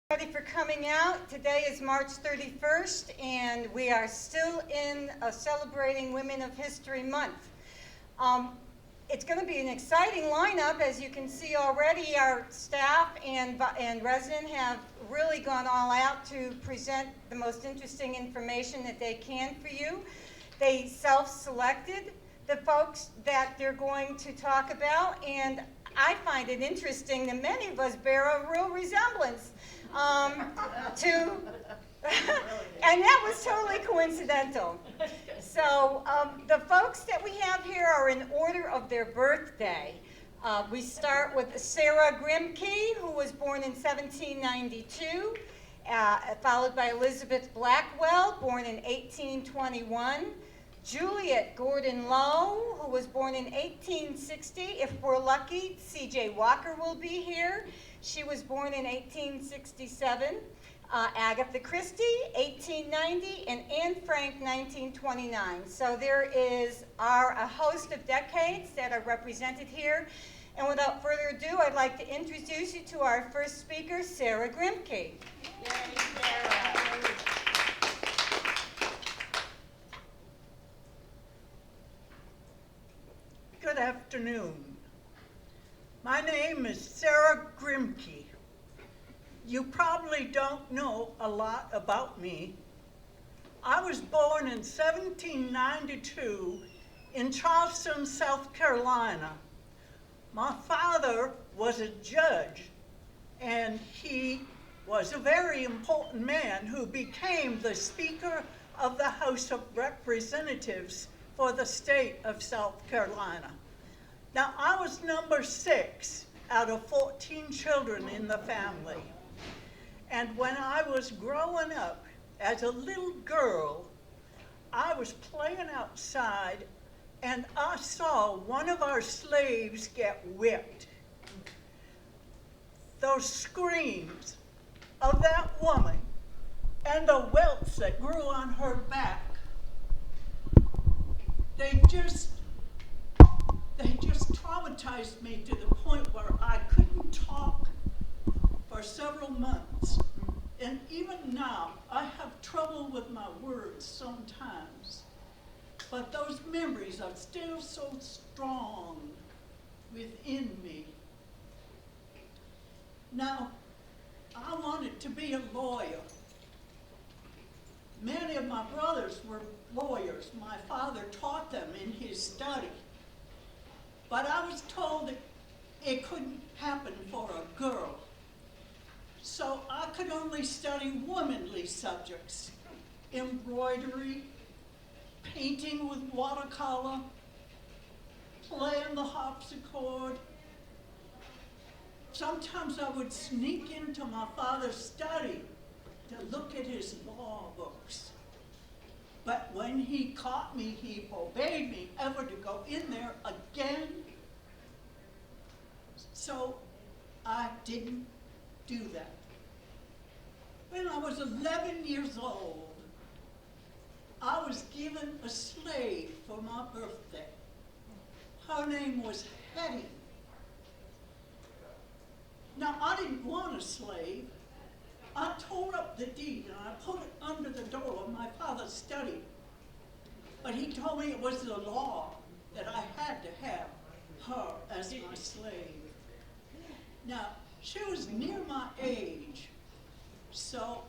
Ready for coming out. Today is March 31st, and we are still in celebrating Women of History Month. It's going to be an exciting lineup. As you can see already, our staff and resident have really gone all out to present the most interesting information that they can for you. They self-selected the folks that they're going to talk about, and I find it interesting that many of us bear a real resemblance to, and that was totally coincidental. So the folks that we have here are in order of their birthday. We start with Sarah Grimke, who was born in 1792, followed by Elizabeth Blackwell, born in 1821. Juliet Gordon Lowe, who was born in 1860. If we're lucky, C.J. Walker will be here. She was born in 1867. Agatha Christie, 1890, and Anne Frank, 1929. So there is a host of decades that are represented here. And without further ado, I'd like to introduce you to our first speaker, Sarah Grimke. Yay, Sarah. Good afternoon. My name is Sarah Grimke. You probably don't know a lot about me. I was born in 1792 in Charleston, South Carolina. My father was a judge, and he was a very important man who became the Speaker of the House of Representatives for the state of South Carolina. Now, I was number 6 out of 14 children in the family. And when I was growing up as a little girl, I was playing outside and I saw one of our slaves get whipped. Those screams of that woman and the welts that grew on her back, they just traumatized me to the point where I couldn't talk for several months. And even now, I have trouble with my words sometimes. But those memories are still so strong within me. Now, I wanted to be a lawyer. Many of my brothers were lawyers. My father taught them in his study. But I was told that it couldn't happen for a girl. So I could only study womanly subjects: embroidery, painting with watercolor, playing the harpsichord. Sometimes I would sneak into my father's study to look at his law books. But when he caught me, he forbade me ever to go in there again. So I didn't do that. When I was 11 years old, I was given a slave for my birthday. Her name was Hetty. Now, I didn't want a slave. I tore up the deed and I put it under the door of my father's study. But he told me it was the law that I had to have her as my slave. Now, she was near my age, so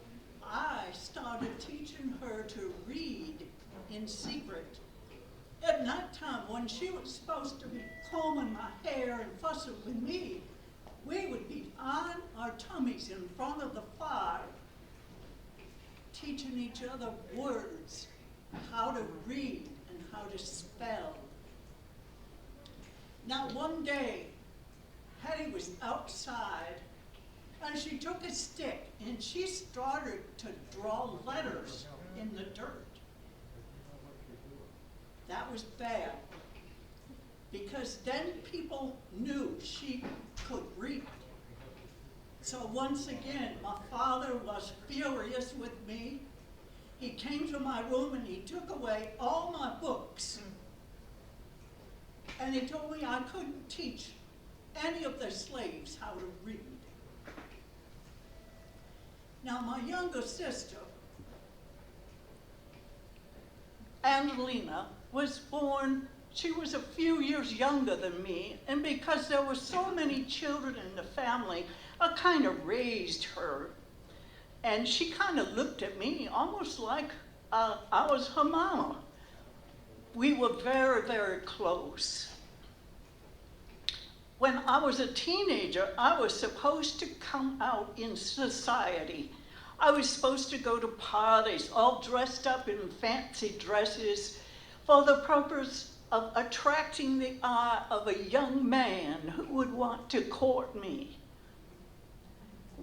I started teaching her to read in secret. At night time, when she was supposed to be combing my hair and fussing with me, we would be on our tummies in front of the fire, teaching each other words, how to read and how to spell. Now, one day, Hattie was outside, and she took a stick, and she started to draw letters in the dirt. That was bad, because then people knew she could read. So once again, my father was furious with me. He came to my room and he took away all my books. And he told me I couldn't teach any of the slaves how to read. Now, my younger sister, Angelina, was born, she was a few years younger than me, and because there were so many children in the family, I kind of raised her. And she kind of looked at me almost like I was her mama. We were very, very close. When I was a teenager, I was supposed to come out in society. I was supposed to go to parties, all dressed up in fancy dresses, for the purpose of attracting the eye of a young man who would want to court me.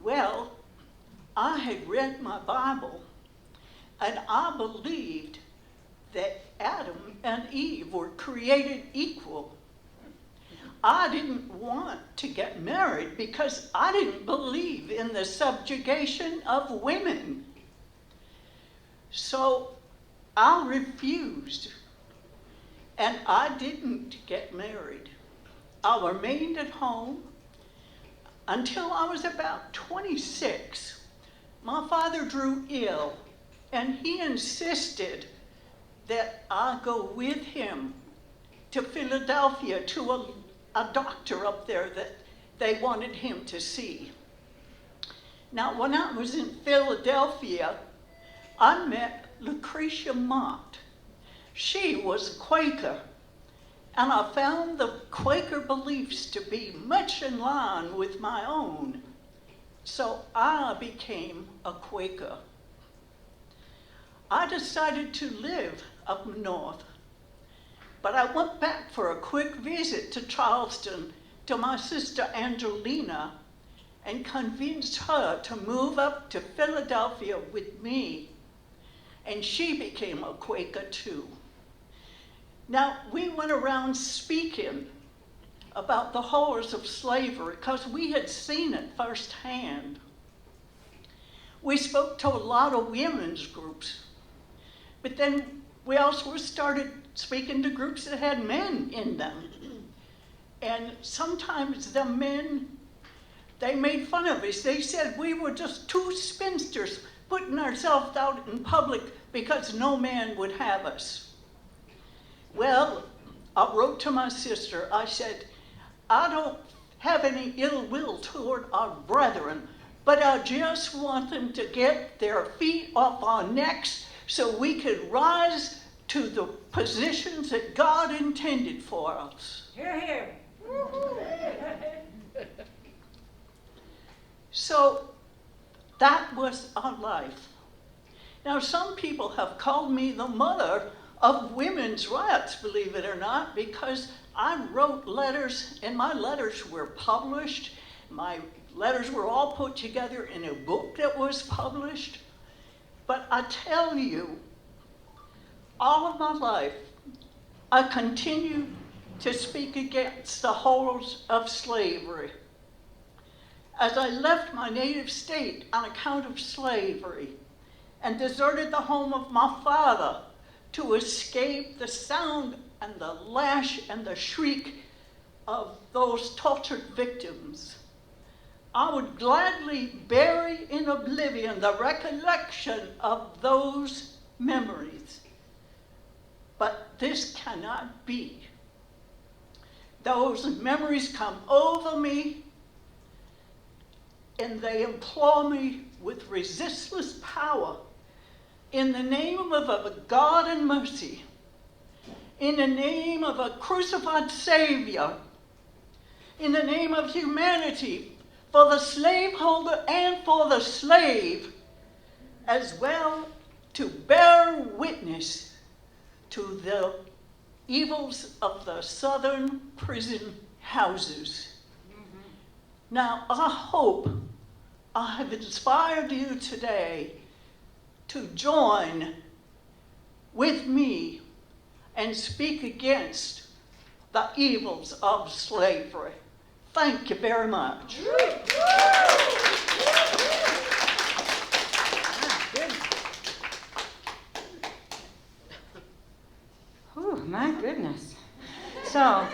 Well, I had read my Bible, and I believed that Adam and Eve were created equal. I didn't want to get married because I didn't believe in the subjugation of women. So I refused, and I didn't get married. I remained at home until I was about 26. My father grew ill, and he insisted that I go with him to Philadelphia to a doctor up there that they wanted him to see. Now, when I was in Philadelphia, I met Lucretia Mott. She was a Quaker, and I found the Quaker beliefs to be much in line with my own. So I became a Quaker. I decided to live up north, but I went back for a quick visit to Charleston to my sister Angelina and convinced her to move up to Philadelphia with me, and she became a Quaker too. Now, we went around speaking about the horrors of slavery because we had seen it firsthand. We spoke to a lot of women's groups, but then we also started speaking to groups that had men in them. And sometimes the men, they made fun of us. They said we were just two spinsters putting ourselves out in public because no man would have us. Well, I wrote to my sister. I said, I don't have any ill will toward our brethren, but I just want them to get their feet off our necks so we could rise to the positions that God intended for us. Hear, hear. So that was our life. Now, some people have called me the mother of women's rights, believe it or not, because I wrote letters, and my letters were published. My letters were all put together in a book that was published. But I tell you, all of my life, I continued to speak against the horrors of slavery. As I left my native state on account of slavery and deserted the home of my father to escape the sound and the lash and the shriek of those tortured victims, I would gladly bury in oblivion the recollection of those memories. But this cannot be. Those memories come over me, and they implore me with resistless power in the name of a God in mercy, in the name of a crucified Savior, in the name of humanity, for the slaveholder and for the slave, as well to bear witness to the evils of the southern prison houses. Now, I hope I have inspired you today to join with me and speak against the evils of slavery. Thank you very much. Oh, my goodness. So,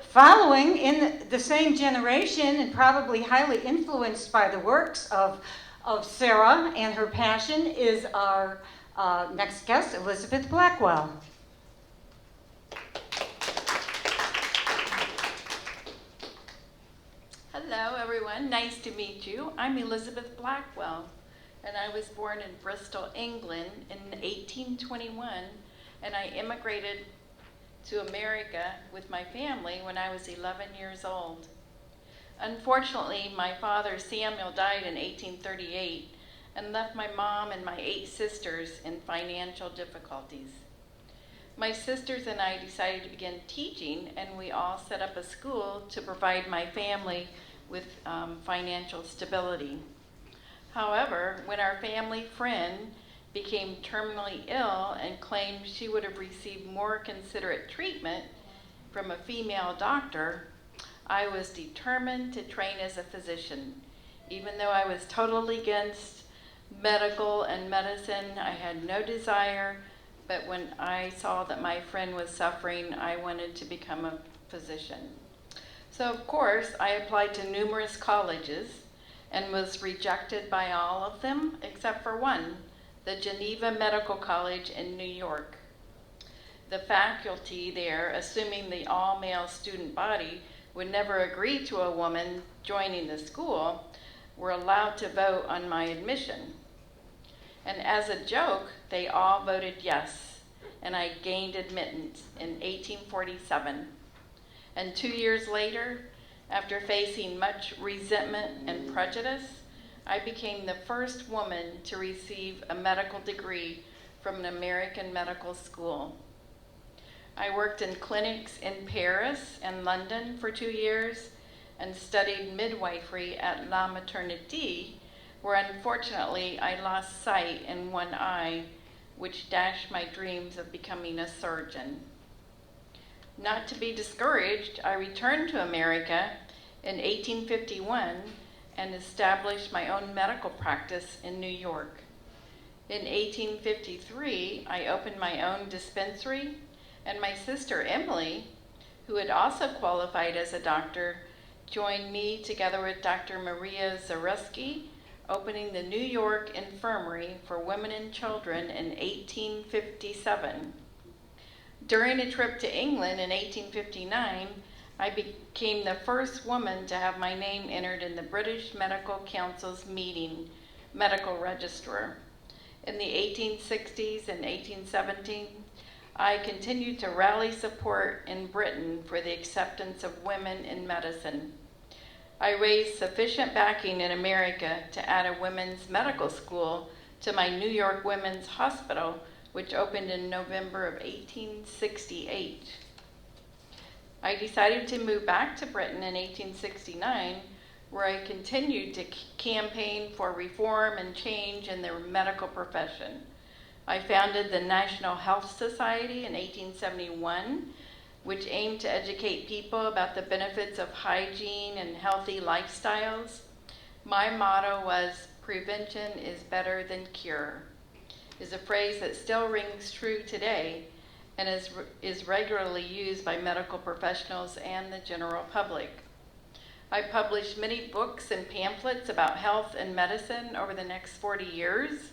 following in the same generation and probably highly influenced by the works of of Sarah and her passion is our next guest, Elizabeth Blackwell. Hello, everyone. Nice to meet you. I'm Elizabeth Blackwell, and I was born in Bristol, England in 1821, and I immigrated to America with my family when I was 11 years old. Unfortunately, my father, Samuel, died in 1838 and left my mom and my 8 sisters in financial difficulties. My sisters and I decided to begin teaching, and we all set up a school to provide my family with financial stability. However, when our family friend became terminally ill and claimed she would have received more considerate treatment from a female doctor, I was determined to train as a physician. Even though I was totally against medical and medicine, I had no desire, but when I saw that my friend was suffering, I wanted to become a physician. So of course, I applied to numerous colleges and was rejected by all of them except for one, the Geneva Medical College in New York. The faculty there, assuming the all-male student body would never agree to a woman joining the school, were allowed to vote on my admission. And as a joke, they all voted yes, and I gained admittance in 1847. And 2 years later, after facing much resentment and prejudice, I became the first woman to receive a medical degree from an American medical school. I worked in clinics in Paris and London for 2 years and studied midwifery at La Maternité, where unfortunately I lost sight in one eye, which dashed my dreams of becoming a surgeon. Not to be discouraged, I returned to America in 1851 and established my own medical practice in New York. In 1853, I opened my own dispensary, and my sister Emily, who had also qualified as a doctor, joined me together with Dr. Maria Zareski, opening the New York Infirmary for Women and Children in 1857. During a trip to England in 1859, I became the first woman to have my name entered in the British Medical Council's meeting medical register. In the 1860s and 1870s, I continued to rally support in Britain for the acceptance of women in medicine. I raised sufficient backing in America to add a women's medical school to my New York Women's Hospital, which opened in November of 1868. I decided to move back to Britain in 1869, where I continued to campaign for reform and change in the medical profession. I founded the National Health Society in 1871, which aimed to educate people about the benefits of hygiene and healthy lifestyles. My motto was, "Prevention is better than cure," is a phrase that still rings true today and is regularly used by medical professionals and the general public. I published many books and pamphlets about health and medicine over the next 40 years,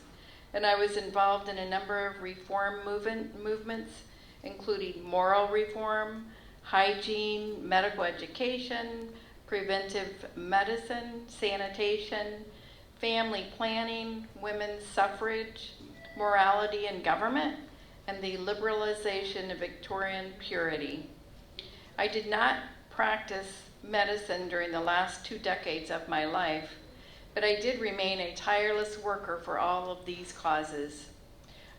and I was involved in a number of reform movements, including moral reform, hygiene, medical education, preventive medicine, sanitation, family planning, women's suffrage, morality in government, and the liberalization of Victorian purity. I did not practice medicine during the last 2 decades of my life, but I did remain a tireless worker for all of these causes.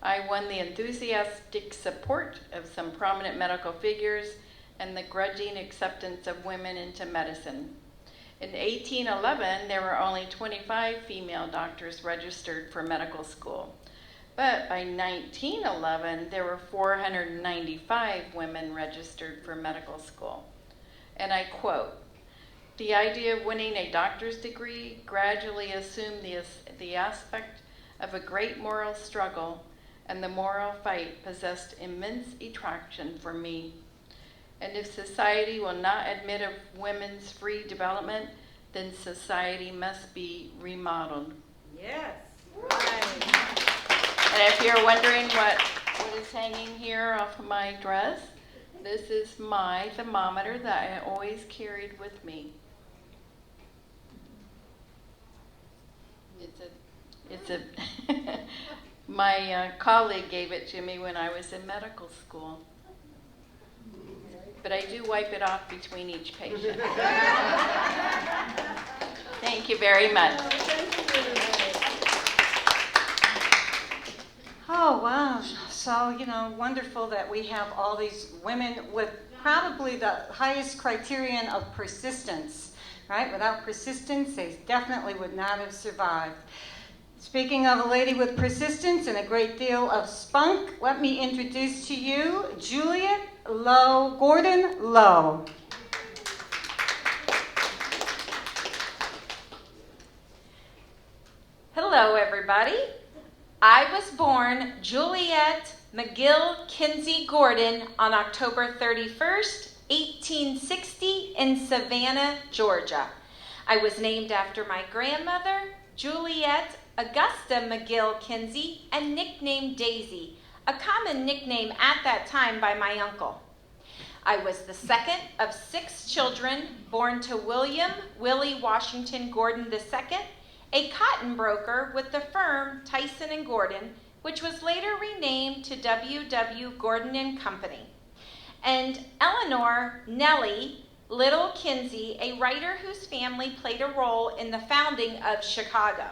I won the enthusiastic support of some prominent medical figures and the grudging acceptance of women into medicine. In 1811, there were only 25 female doctors registered for medical school. But by 1911, there were 495 women registered for medical school. And I quote, "The idea of winning a doctor's degree gradually assumed the aspect of a great moral struggle, and the moral fight possessed immense attraction for me. And if society will not admit of women's free development, then society must be remodeled." Yes. And if you're wondering what is hanging here off of my dress, this is my thermometer that I always carried with me. It's a my colleague gave it to me when I was in medical school. But I do wipe it off between each patient. Thank you very much. Oh, wow. So, wonderful that we have all these women with probably the highest criterion of persistence, right? Without persistence, they definitely would not have survived. Speaking of a lady with persistence and a great deal of spunk, let me introduce to you Juliet Gordon Lowe. Hello, everybody. I was born Juliet McGill Kinsey Gordon on October 31st, 1860 in Savannah, Georgia. I was named after my grandmother, Juliet Augusta McGill Kinsey, and nicknamed Daisy, a common nickname at that time by my uncle. I was the second of 6 children born to William Willie Washington Gordon II, a cotton broker with the firm Tyson and Gordon, which was later renamed to W.W. Gordon and Company, and Eleanor Nellie Little Kinsey, a writer whose family played a role in the founding of Chicago.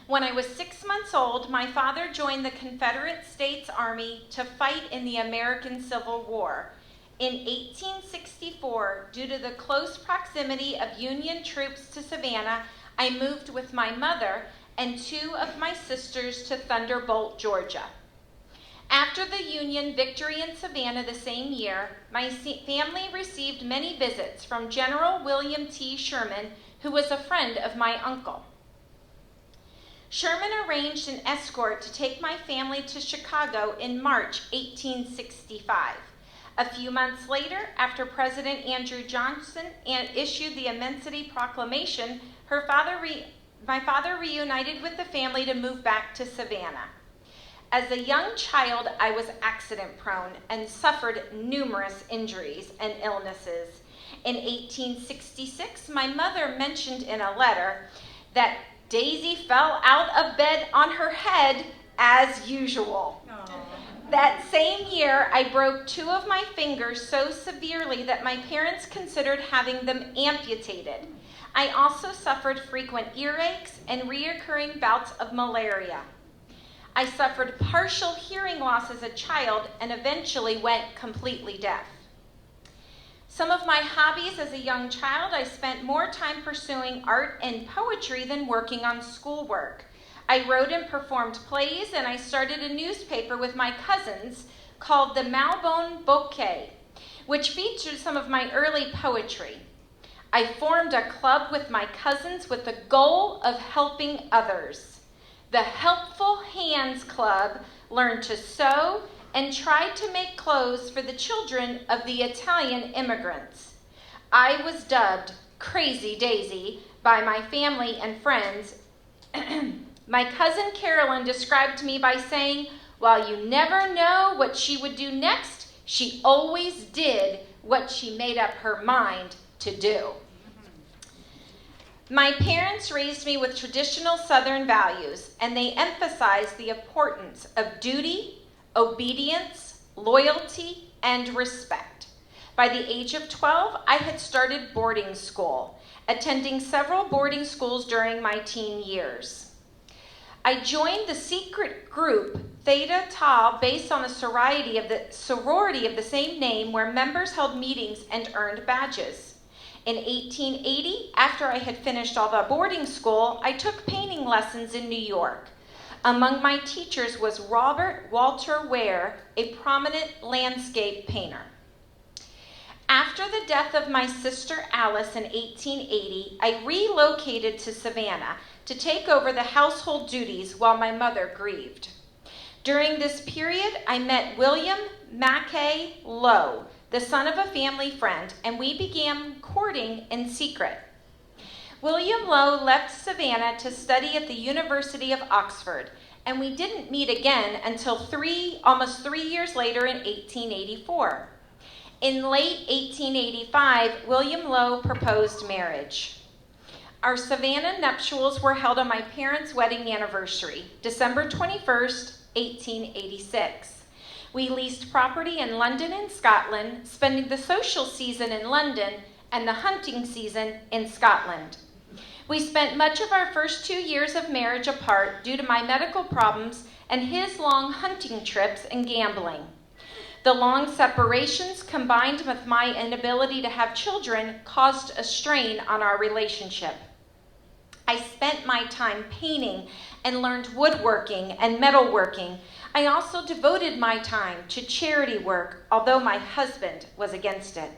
When I was 6 months old, my father joined the Confederate States Army to fight in the American Civil War. In 1864, due to the close proximity of Union troops to Savannah, I moved with my mother and 2 of my sisters to Thunderbolt, Georgia. After the Union victory in Savannah the same year, my family received many visits from General William T. Sherman, who was a friend of my uncle. Sherman arranged an escort to take my family to Chicago in March 1865. A few months later, after President Andrew Johnson issued the Emancipation Proclamation, my father reunited with the family to move back to Savannah. As a young child, I was accident-prone and suffered numerous injuries and illnesses. In 1866, my mother mentioned in a letter that Daisy fell out of bed on her head as usual. That same year, I broke 2 of my fingers so severely that my parents considered having them amputated. I also suffered frequent earaches and recurring bouts of malaria. I suffered partial hearing loss as a child and eventually went completely deaf. Some of my hobbies as a young child, I spent more time pursuing art and poetry than working on schoolwork. I wrote and performed plays, and I started a newspaper with my cousins called the Malbone Bouquet, which featured some of my early poetry. I formed a club with my cousins with the goal of helping others. The Helpful Hands Club learned to sew and tried to make clothes for the children of the Italian immigrants. I was dubbed Crazy Daisy by my family and friends. My cousin Carolyn described me by saying, "While you never know what she would do next, she always did what she made up her mind to do." My parents raised me with traditional Southern values, and they emphasized the importance of duty, obedience, loyalty, and respect. By the age of 12, I had started boarding school, attending several boarding schools during my teen years. I joined the secret group Theta Tau based on a sorority of the same name, where members held meetings and earned badges. In 1880, after I had finished all the boarding school, I took painting lessons in New York. Among my teachers was Robert Walter Ware, a prominent landscape painter. After the death of my sister Alice in 1880, I relocated to Savannah to take over the household duties while my mother grieved. During this period, I met William Mackay Lowe, the son of a family friend, and we began courting in secret. William Lowe left Savannah to study at the University of Oxford, and we didn't meet again until almost 3 years later in 1884. In late 1885, William Lowe proposed marriage. Our Savannah nuptials were held on my parents' wedding anniversary, December 21st, 1886. We leased property in London and Scotland, spending the social season in London and the hunting season in Scotland. We spent much of our first 2 years of marriage apart due to my medical problems and his long hunting trips and gambling. The long separations combined with my inability to have children caused a strain on our relationship. I spent my time painting and learned woodworking and metalworking. I also devoted my time to charity work, although my husband was against it.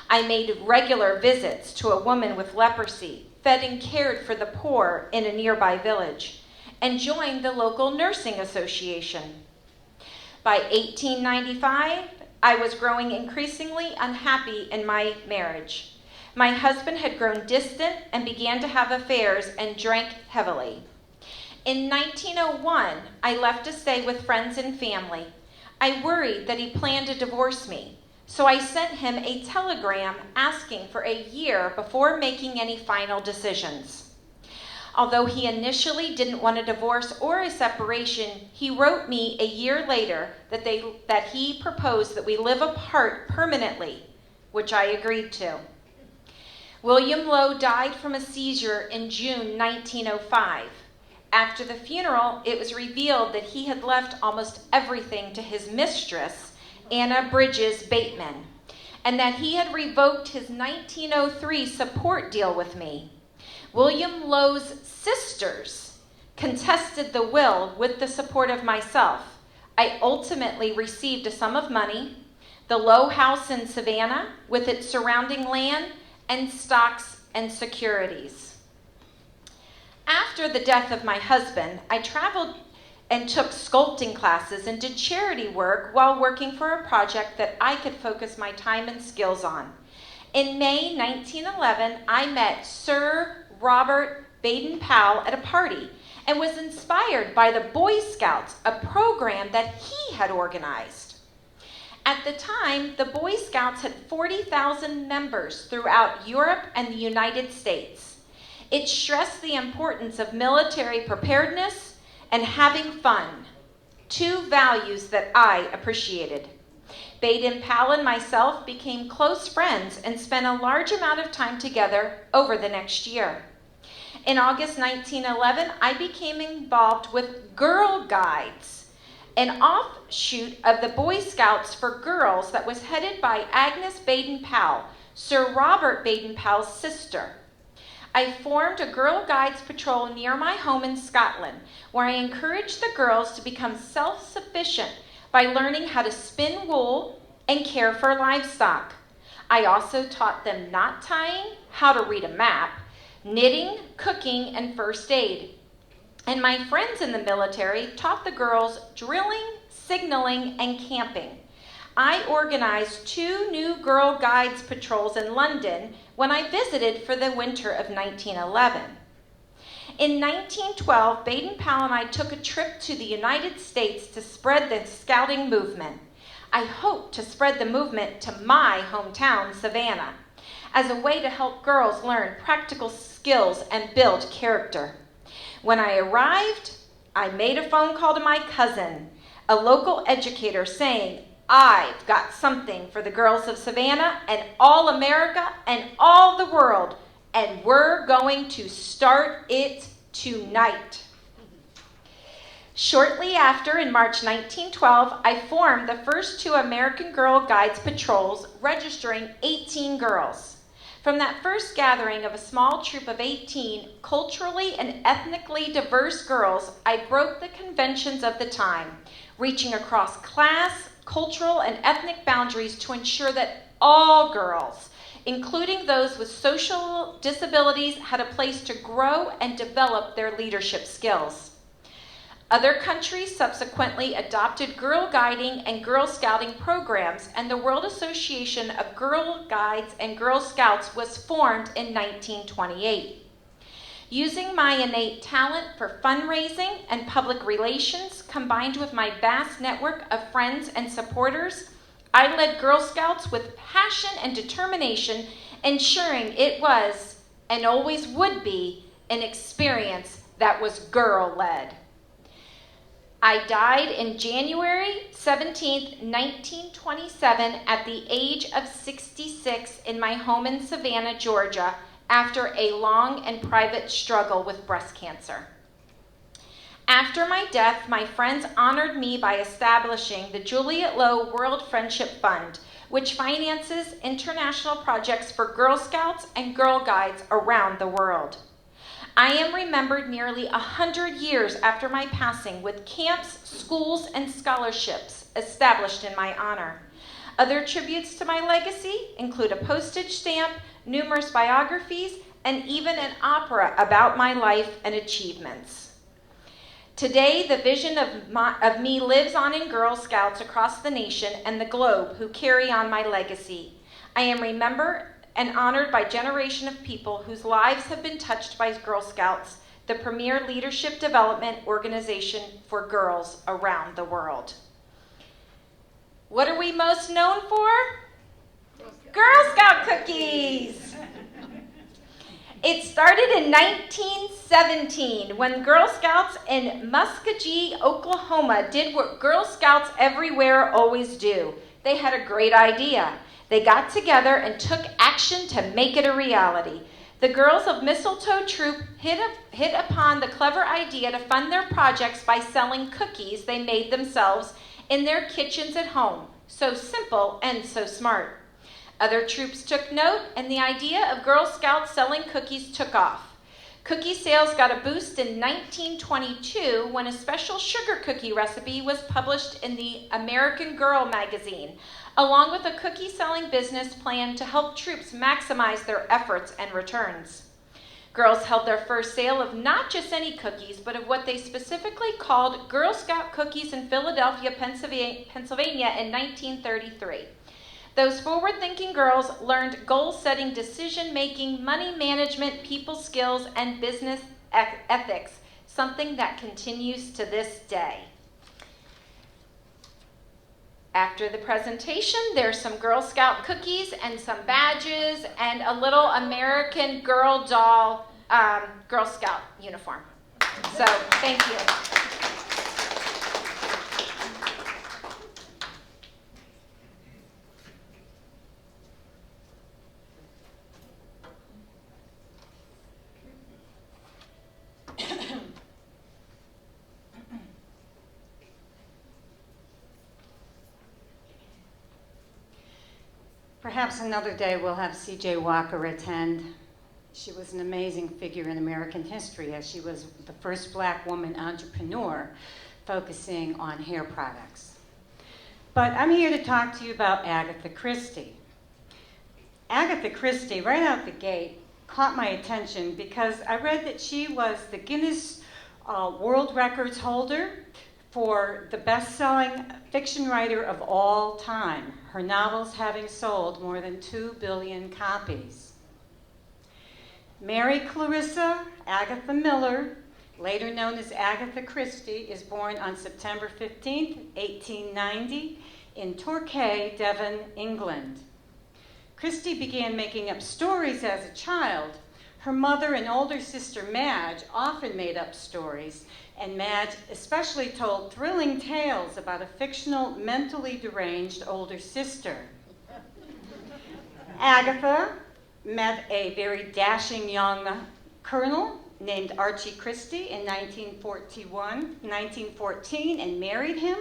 I made regular visits to a woman with leprosy, fed and cared for the poor in a nearby village, and joined the local nursing association. By 1895, I was growing increasingly unhappy in my marriage. My husband had grown distant and began to have affairs and drank heavily. In 1901, I left to stay with friends and family. I worried that he planned to divorce me, so I sent him a telegram asking for a year before making any final decisions. Although he initially didn't want a divorce or a separation, he wrote me a year later that he proposed that we live apart permanently, which I agreed to. William Lowe died from a seizure in June 1905. After the funeral, it was revealed that he had left almost everything to his mistress, Anna Bridges Bateman, and that he had revoked his 1903 support deal with me. William Lowe's sisters contested the will with the support of myself. I ultimately received a sum of money, the Lowe House in Savannah with its surrounding land, and stocks and securities. After the death of my husband, I traveled and took sculpting classes and did charity work while working for a project that I could focus my time and skills on. In May 1911, I met Sir Robert Baden-Powell at a party and was inspired by the Boy Scouts, a program that he had organized. At the time, the Boy Scouts had 40,000 members throughout Europe and the United States. It stressed the importance of military preparedness and having fun, two values that I appreciated. Baden-Powell and myself became close friends and spent a large amount of time together over the next year. In August 1911, I became involved with Girl Guides, an offshoot of the Boy Scouts for Girls that was headed by Agnes Baden-Powell, Sir Robert Baden-Powell's sister. I formed a Girl Guides patrol near my home in Scotland, where I encouraged the girls to become self-sufficient by learning how to spin wool and care for livestock. I also taught them knot tying, how to read a map, knitting, cooking, and first aid. And my friends in the military taught the girls drilling, signaling, and camping. I organized 2 new Girl Guides patrols in London when I visited for the winter of 1911. In 1912, Baden-Powell and I took a trip to the United States to spread the scouting movement. I hoped to spread the movement to my hometown, Savannah, as a way to help girls learn practical skills and build character. When I arrived, I made a phone call to my cousin, a local educator, saying, "I've got something for the girls of Savannah and all America and all the world, and we're going to start it tonight." Shortly after, in March 1912, I formed the first 2 American Girl Guides patrols, registering 18 girls. From that first gathering of a small troop of 18 culturally and ethnically diverse girls, I broke the conventions of the time, reaching across class, cultural, and ethnic boundaries to ensure that all girls, including those with social disabilities, had a place to grow and develop their leadership skills. Other countries subsequently adopted Girl Guiding and Girl Scouting programs, and the World Association of Girl Guides and Girl Scouts was formed in 1928. Using my innate talent for fundraising and public relations, combined with my vast network of friends and supporters, I led Girl Scouts with passion and determination, ensuring it was, and always would be, an experience that was girl-led. I died in January 17, 1927, at the age of 66 in my home in Savannah, Georgia, after a long and private struggle with breast cancer. After my death, my friends honored me by establishing the Juliet Low World Friendship Fund, which finances international projects for Girl Scouts and Girl Guides around the world. I am remembered nearly 100 years after my passing with camps, schools, and scholarships established in my honor. Other tributes to my legacy include a postage stamp, numerous biographies, and even an opera about my life and achievements. Today, the vision of me lives on in Girl Scouts across the nation and the globe who carry on my legacy. I am remembered and honored by a generation of people whose lives have been touched by Girl Scouts, the premier leadership development organization for girls around the world. What are we most known for? Girl Scout cookies! It started in 1917 when Girl Scouts in Muskogee, Oklahoma did what Girl Scouts everywhere always do. They had a great idea. They got together and took action to make it a reality. The girls of Mistletoe Troop hit upon the clever idea to fund their projects by selling cookies they made themselves in their kitchens at home. So simple and so smart. Other troops took note, and the idea of Girl Scouts selling cookies took off. Cookie sales got a boost in 1922 when a special sugar cookie recipe was published in the American Girl magazine, along with a cookie-selling business plan to help troops maximize their efforts and returns. Girls held their first sale of not just any cookies, but of what they specifically called Girl Scout cookies in Philadelphia, Pennsylvania in 1933. Those forward-thinking girls learned goal-setting, decision-making, money management, people skills, and business ethics, something that continues to this day. After the presentation, there's some Girl Scout cookies and some badges and a little American Girl doll Girl Scout uniform. So, thank you. Perhaps another day we'll have C.J. Walker attend. She was an amazing figure in American history as she was the first black woman entrepreneur focusing on hair products. But I'm here to talk to you about Agatha Christie. Agatha Christie, right out the gate, caught my attention because I read that she was the Guinness World Records holder for the best-selling fiction writer of all time, her novels having sold more than 2 billion copies. Mary Clarissa Agatha Miller, later known as Agatha Christie, is born on September 15, 1890, in Torquay, Devon, England. Christie began making up stories as a child. Her mother and older sister Madge often made up stories, and Madge especially told thrilling tales about a fictional, mentally deranged older sister. Agatha met a very dashing young colonel named Archie Christie in 1914 and married him,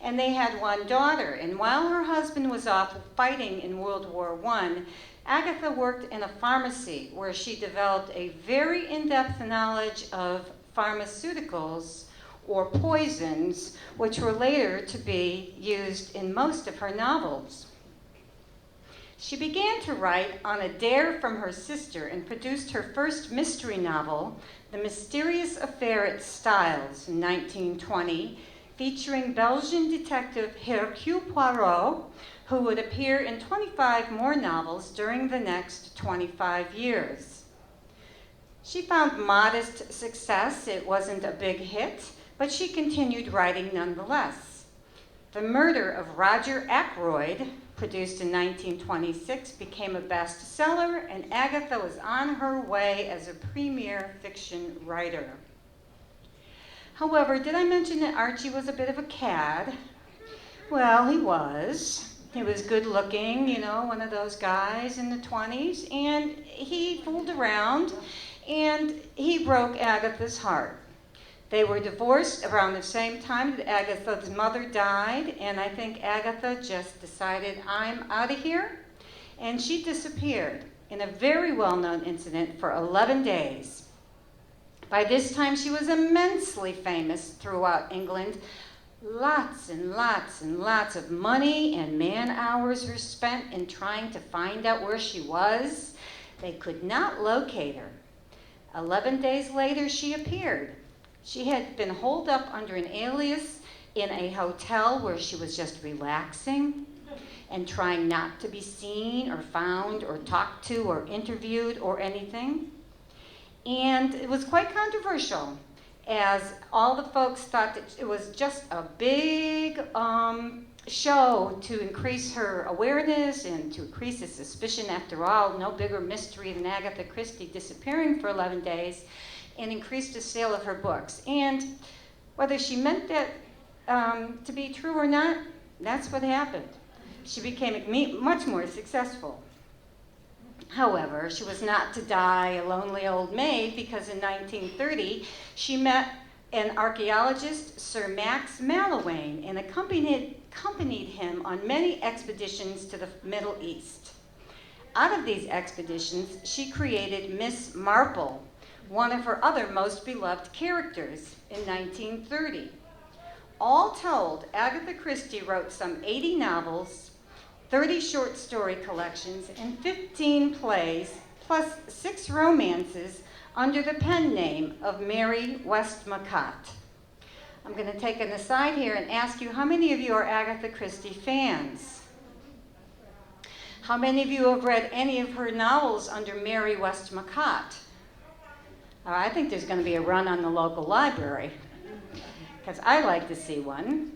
and they had one daughter. And while her husband was off fighting in World War I, Agatha worked in a pharmacy where she developed a very in-depth knowledge of pharmaceuticals or poisons, which were later to be used in most of her novels. She began to write on a dare from her sister and produced her first mystery novel, The Mysterious Affair at Styles, in 1920, featuring Belgian detective Hercule Poirot, who would appear in 25 more novels during the next 25 years. She found modest success. It wasn't a big hit, but she continued writing nonetheless. The Murder of Roger Ackroyd, produced in 1926, became a bestseller, and Agatha was on her way as a premier fiction writer. However, did I mention that Archie was a bit of a cad? Well, he was. He was good looking, you know, one of those guys in the 20s, and he fooled around, and he broke Agatha's heart. They were divorced around the same time that Agatha's mother died, and I think Agatha just decided, I'm out of here, and she disappeared in a very well-known incident for 11 days. By this time, she was immensely famous throughout England. Lots and lots and lots of money and man-hours were spent in trying to find out where she was. They could not locate her. 11 days later, she appeared. She had been holed up under an alias in a hotel where she was just relaxing and trying not to be seen or found or talked to or interviewed or anything. And it was quite controversial, as all the folks thought that it was just a big show to increase her awareness and to increase the suspicion. After all, no bigger mystery than Agatha Christie disappearing for 11 days, and increased the sale of her books. And whether she meant that to be true or not, that's what happened. She became much more successful. However, she was not to die a lonely old maid, because in 1930 she met an archaeologist, Sir Max Mallowane, and accompanied him on many expeditions to the Middle East. Out of these expeditions, she created Miss Marple, one of her other most beloved characters, in 1930. All told, Agatha Christie wrote some 80 novels, 30 short story collections, and 15 plays, plus 6 romances under the pen name of Mary Westmacott. I'm going to take an aside here and ask you, how many of you are Agatha Christie fans? How many of you have read any of her novels under Mary Westmacott? I think there's going to be a run on the local library, because I like to see one.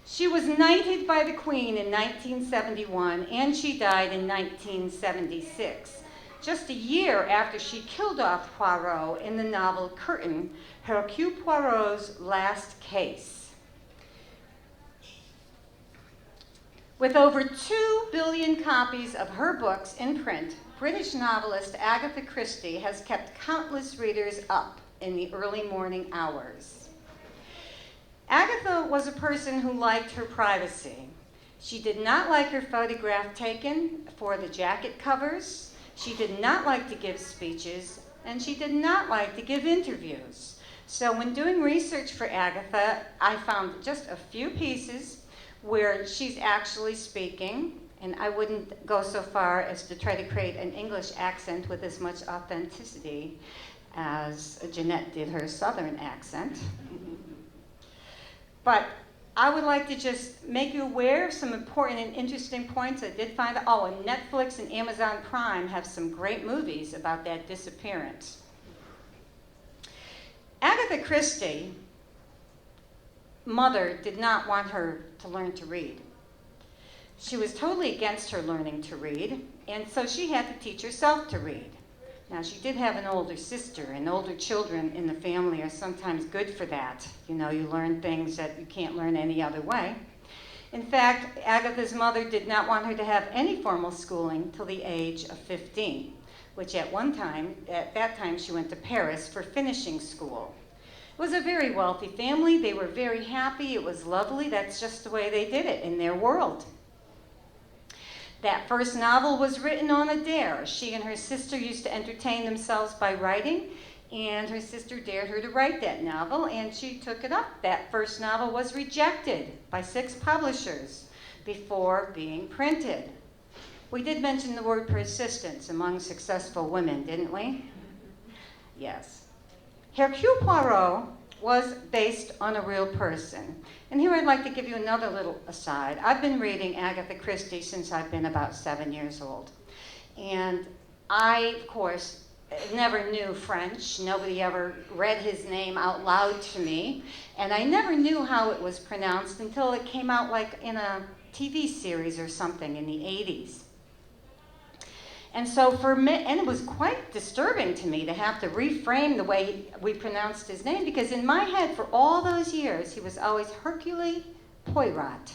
She was knighted by the Queen in 1971, and she died in 1976, just a year after she killed off Poirot in the novel Curtain, Hercule Poirot's Last Case. With over 2 billion copies of her books in print, British novelist Agatha Christie has kept countless readers up in the early morning hours. Agatha was a person who liked her privacy. She did not like her photograph taken for the jacket covers. She did not like to give speeches, and she did not like to give interviews. So when doing research for Agatha, I found just a few pieces where she's actually speaking, and I wouldn't go so far as to try to create an English accent with as much authenticity as Jeanette did her Southern accent. But I would like to just make you aware of some important and interesting points I did find. Oh, and Netflix and Amazon Prime have some great movies about that disappearance. Agatha Christie, mother did not want her to learn to read. She was totally against her learning to read, and so she had to teach herself to read. Now, she did have an older sister, and older children in the family are sometimes good for that. You know, you learn things that you can't learn any other way. In fact, Agatha's mother did not want her to have any formal schooling till the age of 15, which at that time, she went to Paris for finishing school. It was a very wealthy family. They were very happy. It was lovely. That's just the way they did it in their world. That first novel was written on a dare. She and her sister used to entertain themselves by writing, and her sister dared her to write that novel, and she took it up. That first novel was rejected by 6 publishers before being printed. We did mention the word persistence among successful women, didn't we? Yes. Hercule Poirot was based on a real person. And here I'd like to give you another little aside. I've been reading Agatha Christie since I've been about 7 years old. And I, of course, never knew French. Nobody ever read his name out loud to me. And I never knew how it was pronounced until it came out like in a TV series or something in the 80s. And so for me, and it was quite disturbing to me to have to reframe the way we pronounced his name, because in my head for all those years, he was always Hercule Poirot.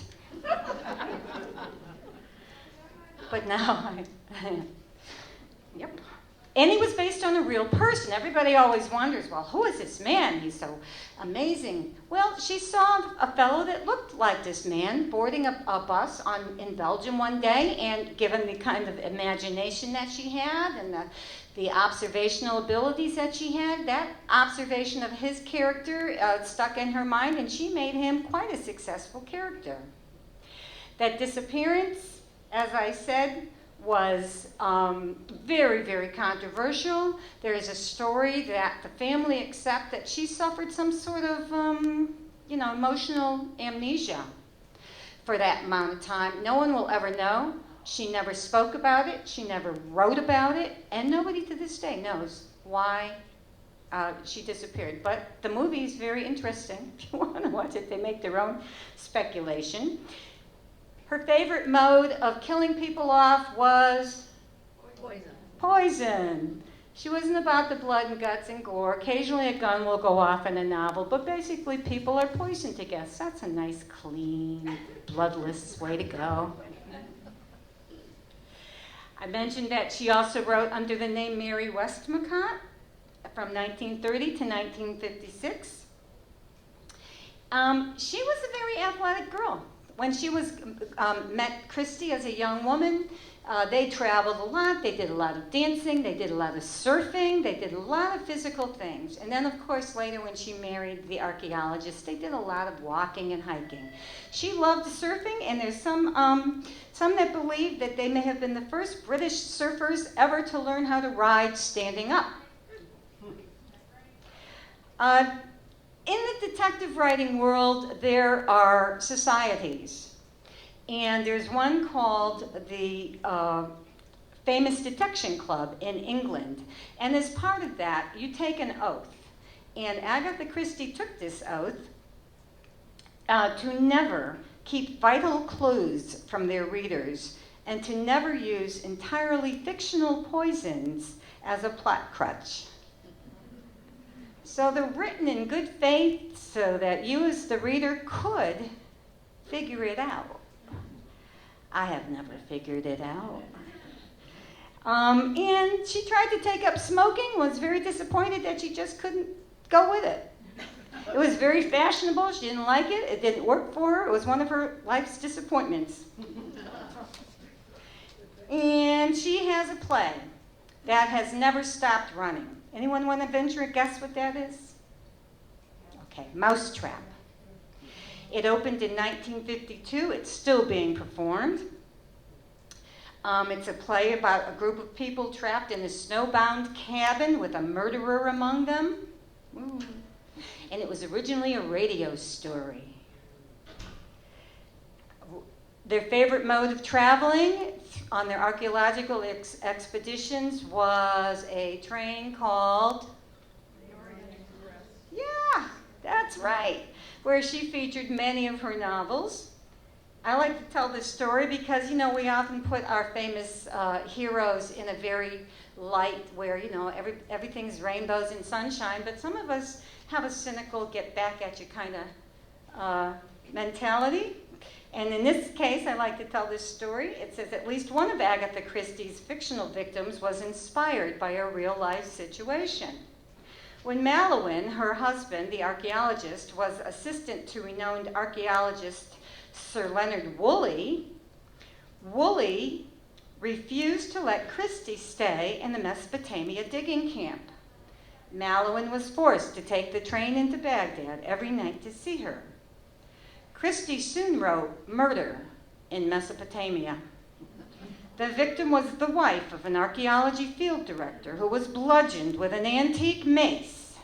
But now yep. And he was based on a real person. Everybody always wonders, well, who is this man? He's so amazing. Well, she saw a fellow that looked like this man boarding a bus in Belgium one day, and given the kind of imagination that she had and the observational abilities that she had, that observation of his character stuck in her mind, and she made him quite a successful character. That disappearance, as I said, was very, very controversial. There is a story that the family accept that she suffered some sort of, emotional amnesia for that amount of time. No one will ever know. She never spoke about it. She never wrote about it. And nobody to this day knows why she disappeared. But the movie is very interesting. If you want to watch it, they make their own speculation. Her favorite mode of killing people off was poison. She wasn't about the blood and guts and gore. Occasionally a gun will go off in a novel, but basically people are poisoned to death. That's a nice, clean, bloodless way to go. I mentioned that she also wrote under the name Mary Westmacott from 1930 to 1956. She was a very athletic girl. When she met Christie as a young woman, they traveled a lot. They did a lot of dancing. They did a lot of surfing. They did a lot of physical things. And then, of course, later when she married the archaeologist, they did a lot of walking and hiking. She loved surfing, and there's some that believe that they may have been the first British surfers ever to learn how to ride standing up. In the detective writing world, there are societies. And there's one called the Famous Detection Club in England. And as part of that, you take an oath. And Agatha Christie took this oath to never keep vital clues from their readers and to never use entirely fictional poisons as a plot crutch. So they're written in good faith so that you as the reader could figure it out. I have never figured it out. And she tried to take up smoking, was very disappointed that she just couldn't go with it. It was very fashionable, she didn't like it, it didn't work for her, it was one of her life's disappointments. And she has a play that has never stopped running. Anyone want to venture a guess what that is? Okay, Mousetrap. It opened in 1952. It's still being performed. It's a play about a group of people trapped in a snowbound cabin with a murderer among them. Ooh. And it was originally a radio story. Their favorite mode of traveling on their archaeological expeditions was a train called the Orient Express. Yeah, that's right, where she featured many of her novels. I like to tell this story because, we often put our famous heroes in a very light where, everything's rainbows and sunshine, but some of us have a cynical, get back at you kind of mentality. And in this case, I like to tell this story. It says at least one of Agatha Christie's fictional victims was inspired by a real-life situation. When Malouin, her husband, the archaeologist, was assistant to renowned archaeologist Sir Leonard Woolley, Woolley refused to let Christie stay in the Mesopotamia digging camp. Malouin was forced to take the train into Baghdad every night to see her. Christie soon wrote Murder in Mesopotamia. The victim was the wife of an archaeology field director who was bludgeoned with an antique mace.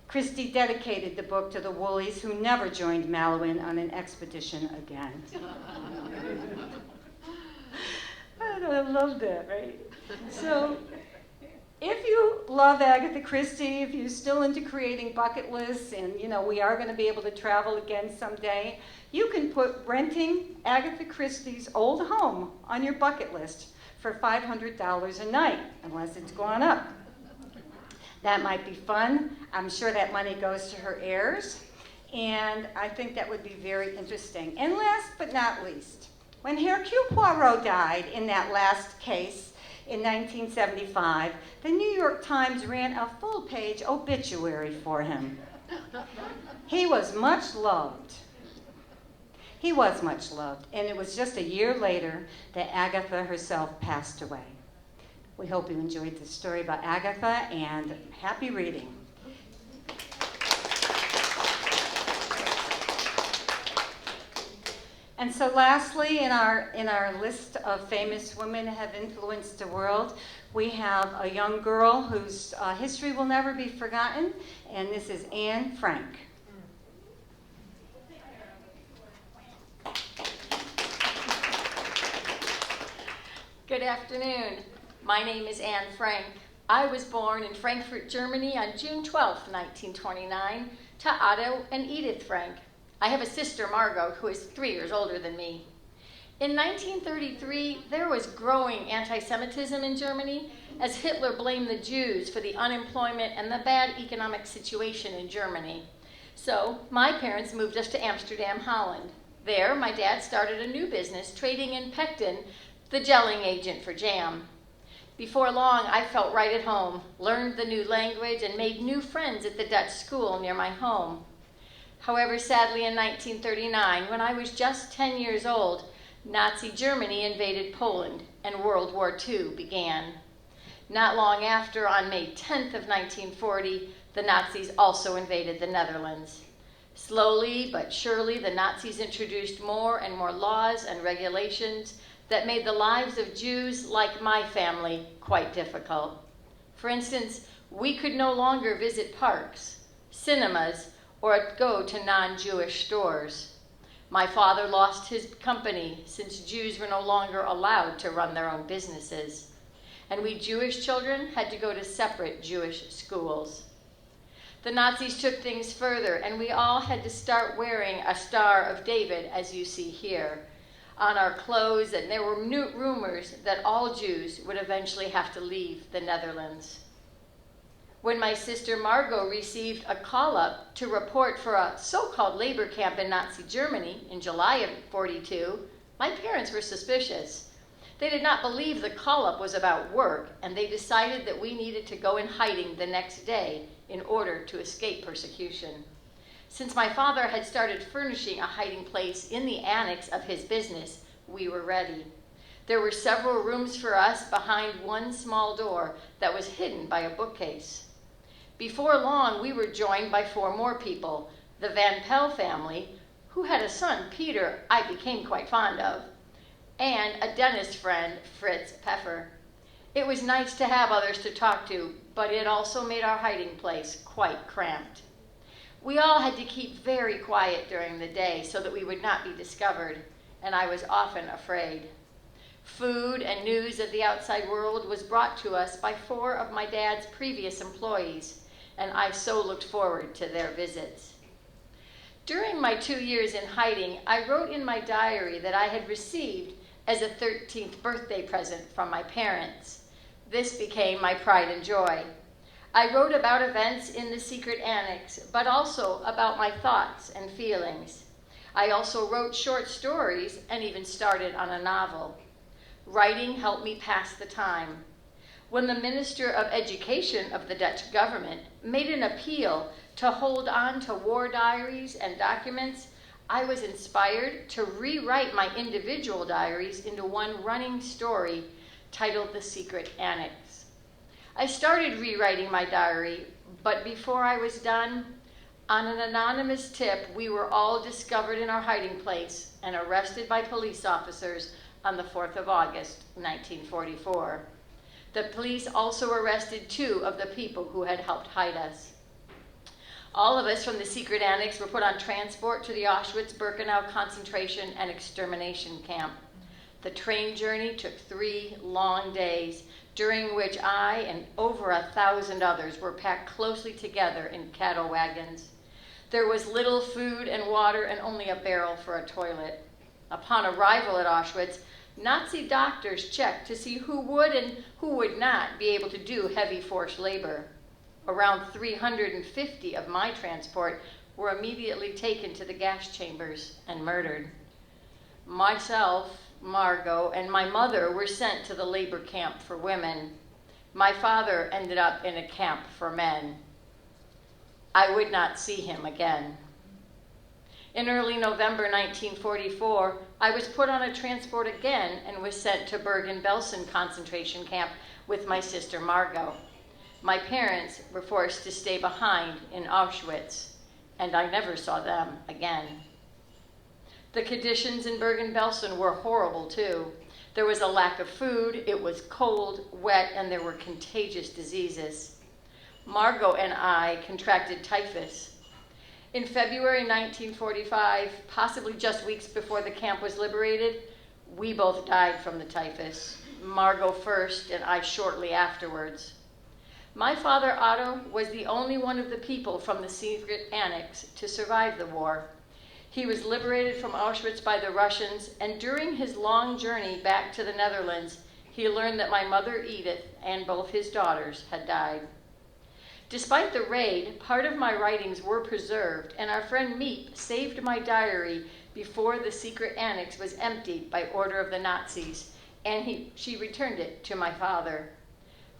Christie dedicated the book to the Woolleys, who never joined Malouin on an expedition again. I love that, right? So if you love Agatha Christie, if you're still into creating bucket lists, and we are going to be able to travel again someday, you can put renting Agatha Christie's old home on your bucket list for $500 a night, unless it's gone up. That might be fun. I'm sure that money goes to her heirs, and I think that would be very interesting. And last but not least, when Hercule Poirot died in that last case in 1975, the New York Times ran a full-page obituary for him. He was much loved. He was much loved, and it was just a year later that Agatha herself passed away. We hope you enjoyed this story about Agatha, and happy reading. And so lastly, in our list of famous women who have influenced the world, we have a young girl whose history will never be forgotten, and this is Anne Frank. Good afternoon. My name is Anne Frank. I was born in Frankfurt, Germany on June 12, 1929, to Otto and Edith Frank. I have a sister, Margot, who is 3 years older than me. In 1933, there was growing anti-Semitism in Germany as Hitler blamed the Jews for the unemployment and the bad economic situation in Germany. So my parents moved us to Amsterdam, Holland. There, my dad started a new business trading in pectin, the gelling agent for jam. Before long, I felt right at home, learned the new language, and made new friends at the Dutch school near my home. However, sadly, in 1939, when I was just 10 years old, Nazi Germany invaded Poland, and World War II began. Not long after, on May 10th of 1940, the Nazis also invaded the Netherlands. Slowly but surely, the Nazis introduced more and more laws and regulations that made the lives of Jews, like my family, quite difficult. For instance, we could no longer visit parks, cinemas, or go to non-Jewish stores. My father lost his company since Jews were no longer allowed to run their own businesses. And we Jewish children had to go to separate Jewish schools. The Nazis took things further, and we all had to start wearing a Star of David, as you see here, on our clothes, and there were new rumors that all Jews would eventually have to leave the Netherlands. When my sister Margot received a call-up to report for a so-called labor camp in Nazi Germany in July of '42, my parents were suspicious. They did not believe the call-up was about work, and they decided that we needed to go in hiding the next day in order to escape persecution. Since my father had started furnishing a hiding place in the annex of his business, we were ready. There were several rooms for us behind one small door that was hidden by a bookcase. Before long, we were joined by 4 more people, the Van Pell family, who had a son, Peter, I became quite fond of, and a dentist friend, Fritz Pfeffer. It was nice to have others to talk to, but it also made our hiding place quite cramped. We all had to keep very quiet during the day so that we would not be discovered, and I was often afraid. Food and news of the outside world was brought to us by 4 of my dad's previous employees, and I so looked forward to their visits. During my 2 years in hiding, I wrote in my diary that I had received as a 13th birthday present from my parents. This became my pride and joy. I wrote about events in the secret annex, but also about my thoughts and feelings. I also wrote short stories and even started on a novel. Writing helped me pass the time. When the Minister of Education of the Dutch government made an appeal to hold on to war diaries and documents, I was inspired to rewrite my individual diaries into one running story titled The Secret Annex. I started rewriting my diary, but before I was done, on an anonymous tip, we were all discovered in our hiding place and arrested by police officers on the 4th of August, 1944. The police also arrested 2 of the people who had helped hide us. All of us from the secret annex were put on transport to the Auschwitz-Birkenau concentration and extermination camp. The train journey took 3 long days, during which I and over 1,000 others were packed closely together in cattle wagons. There was little food and water and only a barrel for a toilet. Upon arrival at Auschwitz, Nazi doctors checked to see who would and who would not be able to do heavy forced labor. Around 350 of my transport were immediately taken to the gas chambers and murdered. Myself, Margot, and my mother were sent to the labor camp for women. My father ended up in a camp for men. I would not see him again. In early November 1944, I was put on a transport again and was sent to Bergen-Belsen concentration camp with my sister Margot. My parents were forced to stay behind in Auschwitz, and I never saw them again. The conditions in Bergen-Belsen were horrible too. There was a lack of food, it was cold, wet, and there were contagious diseases. Margot and I contracted typhus. In February 1945, possibly just weeks before the camp was liberated, we both died from the typhus. Margot first, and I shortly afterwards. My father, Otto, was the only one of the people from the secret annex to survive the war. He was liberated from Auschwitz by the Russians, and during his long journey back to the Netherlands, he learned that my mother, Edith, and both his daughters had died. Despite the raid, part of my writings were preserved, and our friend Miep saved my diary before the secret annex was emptied by order of the Nazis, and she returned it to my father.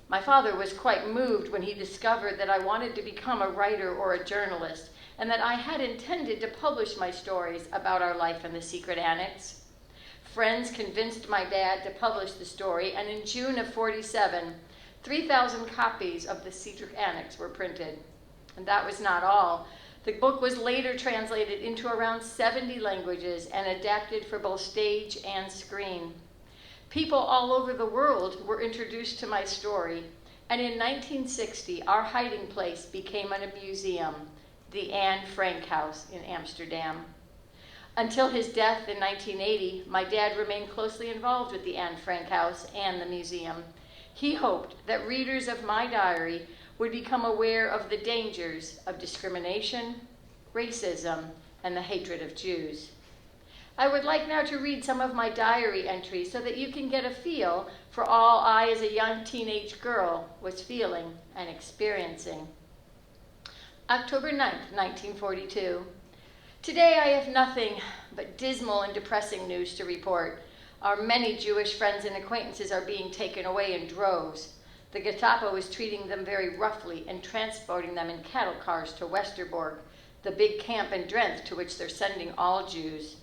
My father was quite moved when he discovered that I wanted to become a writer or a journalist, and that I had intended to publish my stories about our life in the secret annex. Friends convinced my dad to publish the story, and in June of '47, 3,000 copies of the secret annex were printed. And that was not all. The book was later translated into around 70 languages and adapted for both stage and screen. People all over the world were introduced to my story, and in 1960, our hiding place became a museum, the Anne Frank House in Amsterdam. Until his death in 1980, my dad remained closely involved with the Anne Frank House and the museum. He hoped that readers of my diary would become aware of the dangers of discrimination, racism, and the hatred of Jews. I would like now to read some of my diary entries so that you can get a feel for all I, as a young teenage girl, was feeling and experiencing. October 9th, 1942. Today I have nothing but dismal and depressing news to report. Our many Jewish friends and acquaintances are being taken away in droves. The Gestapo is treating them very roughly and transporting them in cattle cars to Westerbork, the big camp in Drenthe to which they're sending all Jews.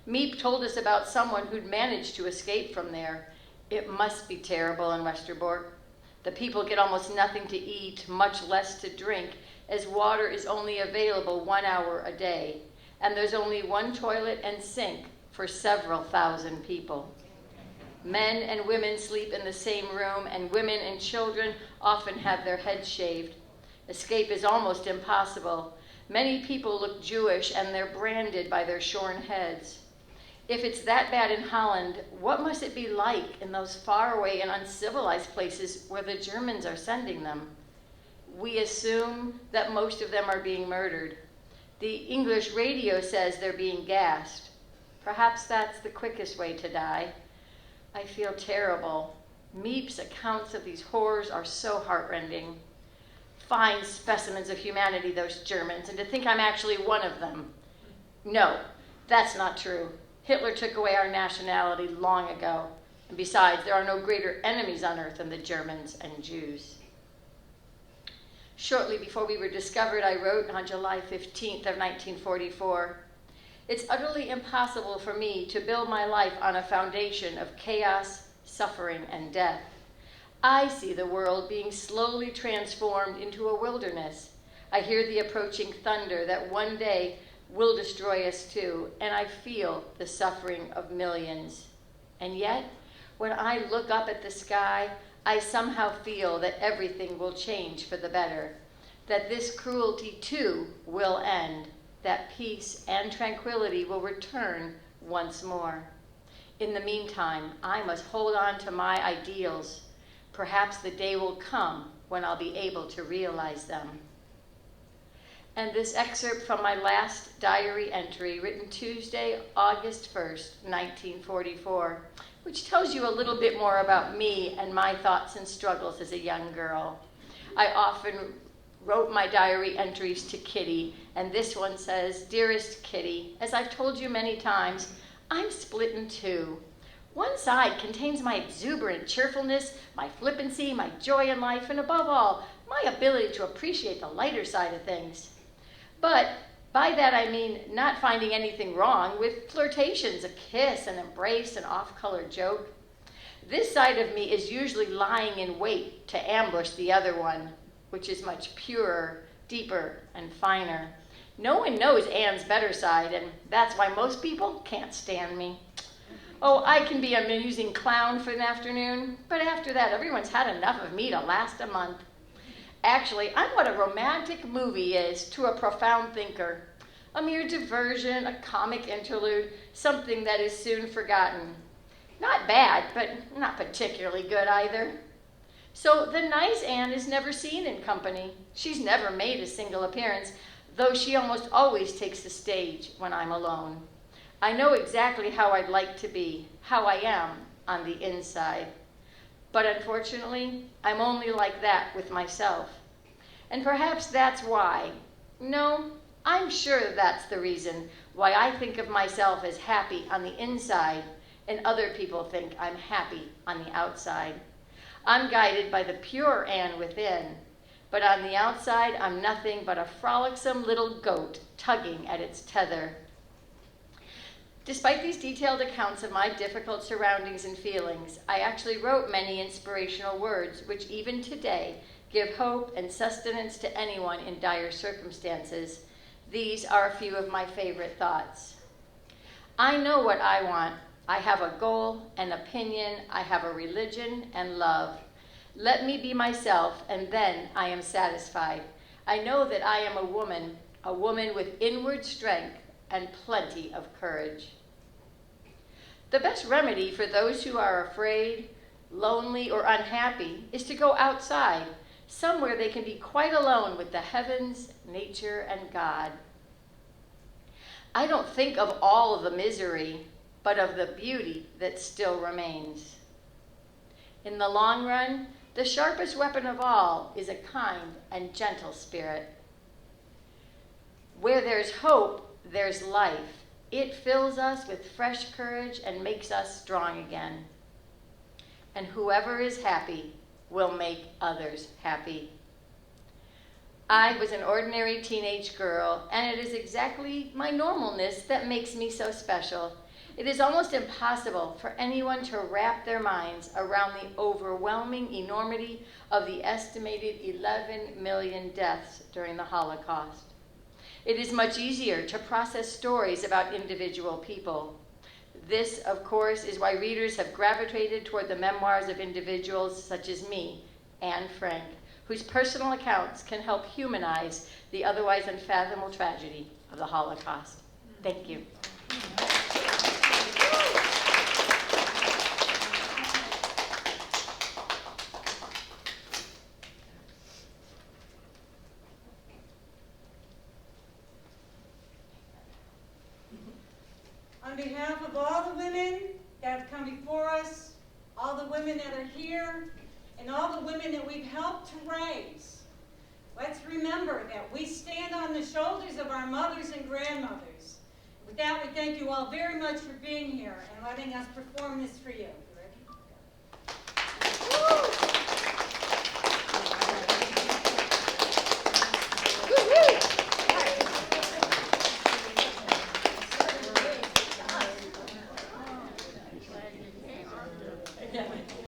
Miep told us about someone who'd managed to escape from there. It must be terrible in Westerbork. The people get almost nothing to eat, much less to drink, as water is only available 1 hour a day, and there's only one toilet and sink for several thousand people. Men and women sleep in the same room, and women and children often have their heads shaved. Escape is almost impossible. Many people look Jewish, and they're branded by their shorn heads. If it's that bad in Holland, what must it be like in those faraway and uncivilized places where the Germans are sending them? We assume that most of them are being murdered. The English radio says they're being gassed. Perhaps that's the quickest way to die. I feel terrible. Miep's accounts of these horrors are so heartrending. Fine specimens of humanity, those Germans, and to think I'm actually one of them. No, that's not true. Hitler took away our nationality long ago. And besides, there are no greater enemies on earth than the Germans and Jews. Shortly before we were discovered, I wrote on July 15th of 1944, "It's utterly impossible for me to build my life on a foundation of chaos, suffering, and death. I see the world being slowly transformed into a wilderness. I hear the approaching thunder that one day will destroy us too, and I feel the suffering of millions. And yet, when I look up at the sky, I somehow feel that everything will change for the better, that this cruelty too will end, that peace and tranquility will return once more. In the meantime, I must hold on to my ideals. Perhaps the day will come when I'll be able to realize them. And this excerpt from my last diary entry, written Tuesday, August 1st, 1944, which tells you a little bit more about me and my thoughts and struggles as a young girl. I often wrote my diary entries to Kitty, and this one says, "Dearest Kitty, as I've told you many times, I'm split in two. One side contains my exuberant cheerfulness, my flippancy, my joy in life, and above all, my ability to appreciate the lighter side of things. But by that I mean not finding anything wrong with flirtations, a kiss, an embrace, an off-color joke. This side of me is usually lying in wait to ambush the other one, which is much purer, deeper, and finer. No one knows Anne's better side, and that's why most people can't stand me. Oh, I can be an amusing clown for an afternoon, but after that, everyone's had enough of me to last a month. Actually, I'm what a romantic movie is to a profound thinker. A mere diversion, a comic interlude, something that is soon forgotten. Not bad, but not particularly good either. So the nice Anne is never seen in company. She's never made a single appearance, though she almost always takes the stage when I'm alone. I know exactly how I'd like to be, how I am on the inside. But unfortunately, I'm only like that with myself. And perhaps that's why. No, I'm sure that's the reason why I think of myself as happy on the inside, and other people think I'm happy on the outside. I'm guided by the pure Anne within, but on the outside, I'm nothing but a frolicsome little goat tugging at its tether. Despite these detailed accounts of my difficult surroundings and feelings, I actually wrote many inspirational words, which even today give hope and sustenance to anyone in dire circumstances. These are a few of my favorite thoughts. I know what I want. I have a goal, an opinion, I have a religion and love. Let me be myself, and then I am satisfied. I know that I am a woman with inward strength and plenty of courage. The best remedy for those who are afraid, lonely, or unhappy is to go outside, somewhere they can be quite alone with the heavens, nature, and God. I don't think of all of the misery, but of the beauty that still remains. In the long run, the sharpest weapon of all is a kind and gentle spirit. Where there's hope, there's life. It fills us with fresh courage and makes us strong again. And whoever is happy will make others happy. I was an ordinary teenage girl, and it is exactly my normalness that makes me so special. It is almost impossible for anyone to wrap their minds around the overwhelming enormity of the estimated 11 million deaths during the Holocaust. It is much easier to process stories about individual people. This, of course, is why readers have gravitated toward the memoirs of individuals such as me, Anne Frank, whose personal accounts can help humanize the otherwise unfathomable tragedy of the Holocaust. Thank you. On behalf of all the women that have come before us, all the women that are here, and all the women that we've helped to raise, let's remember that we stand on the shoulders of our mothers and grandmothers. With that, we thank you all very much for being here and letting us perform this for you.